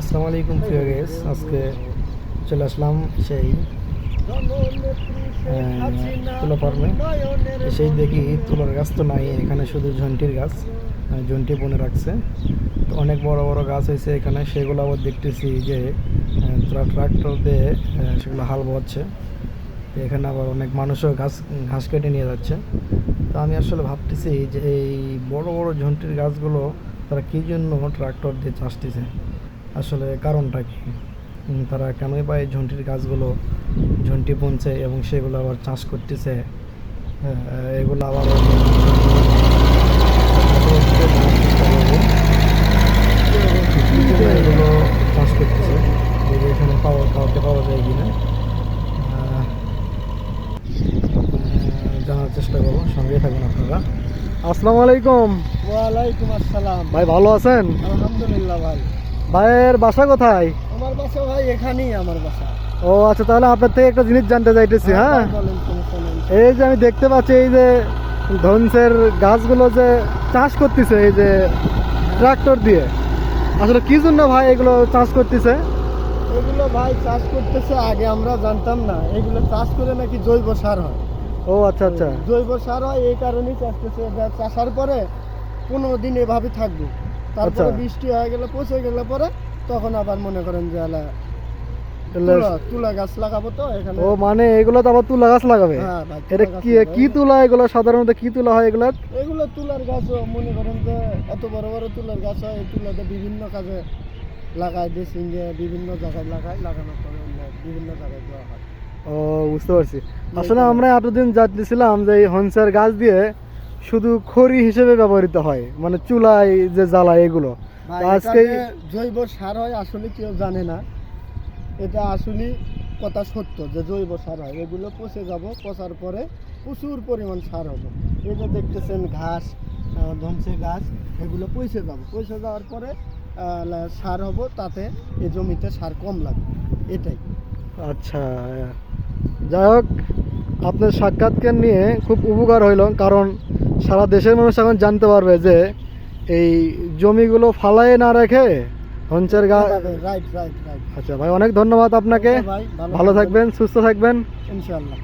আসসালামু আলাইকুম প্রিয় গাইস, আজকে চলে আসলাম সেই তুলা ফার্মে। সেই দেখি তুলার গাছ তো নাই এখানে, শুধু ঝন্টির গাছ, ঝন্টি বনে রাখছে। তো অনেক বড় বড় গাছ হয়েছে এখানে, সেগুলো আবার দেখতেছি যে ট্রাক্টর দিয়ে সেগুলো হাল বোয়াচ্ছে। তো এখানে আবার অনেক মানুষও ঘাস কেটে নিয়ে যাচ্ছে। তো আমি আসলে ভাবতেছি যে এই বড় বড় ঝন্টির গাছগুলো তারা কী জন্য ট্রাক্টর দিয়ে চাষতেছে, আসলে কারণটা কি? তারা কেনই বা এই ঝন্টির গাছগুলো ঝন্টি বুনছে এবং সেগুলো আবার চাষ করতেছে? এগুলো আবার এগুলো চাষ করতেছে, যদি এখানে কাউকে পাওয়া যায় কিনা জানার চেষ্টা করবো। সঙ্গে থাকুন আপনারা। আসসালামু আলাইকুম। ওয়ালাইকুম আসসালাম। ভাই ভালো আছেন? আলহামদুলিল্লাহ ভাই। ভাইয়ের বাসা কোথায়? আমার বাসা ভাই এখানেই, আমার বাসা। ও আচ্ছা, তাহলে আপনার থেকে একটা জিনিস জানতে চাইতেছি। হ্যাঁ, বলেন, সমস্যা নেই। এই যে আমি দেখতে পাচ্ছি এই যে ধনসের গাছগুলো যে চাষ করতেছে এই যে ট্রাক্টর দিয়ে, আসলে কি জন্য ভাই এগুলো চাষ করতেছে? এগুলো ভাই চাষ করতেছে, আগে আমরা জানতাম না। এগুলো চাষ করে নাকি জৈব সার হয়। ও আচ্ছা আচ্ছা, জৈব সার হয়, এই কারণেই চাষতেছে। চাষার পরে 15 দিন এভাবে থাকবে, তারপরে আচ্ছা। বৃষ্টি হয়ে গেলে, পচে গেলে পরে তখন আবার মনে করেন যে তুলা গাছ লাগাবো। তো এখানে ও মানে এগুলো তো আবার তুলা গাছ লাগাবে? হ্যাঁ ভাই, এটা তুলা গাছ কি লাগাবো। কি তুলা? এগুলো সাধারণত কি তুলা হয় এগুলো? এগুলো তুলার গাছ, মনে করেন যে এত বড় বড় তুলার গাছ হয়। এই তুলাতে বিভিন্ন কাজে লাগায়, ড্রেসিংয়ে বিভিন্ন জায়গায় লাগানোর পরে বিভিন্ন জায়গায় দেওয়া হয়। ও বুঝতে পারছি। আসলে আমরা এতদিন জানতেছিলাম যে এই হনসের গাছ দিয়ে শুধু খড়ি হিসেবে ব্যবহৃত হয়, মানে চুলায় যে জ্বালায় এগুলো। ভাই, আজকে এটা যে জৈব সার হয় আসলে কেউ জানে না। এটা আসলে কথা সত্য যে জৈব সার হয়। এগুলো পচে যাব, পচার পরে প্রচুর পরিমাণ সার হবে। এই যে দেখতেছেন ঘাস, ধনসে গাছ, এগুলো পচে যাওয়ার পরে সার হব, তাতে এই জমিতে সার কম লাগবে, এটাই। আচ্ছা, যাই হোক, আপনার সাক্ষাৎকার নিয়ে খুব উপকার হইল, কারণ সারা দেশের মানুষ এখন জানতে পারবে যে এই জমিগুলো ফালায় না রেখে হনসের গাছ। রাইট। আচ্ছা ভাই, অনেক ধন্যবাদ আপনাকে। ভাই ভালো থাকবেন, সুস্থ থাকবেন। ইনশাআল্লাহ।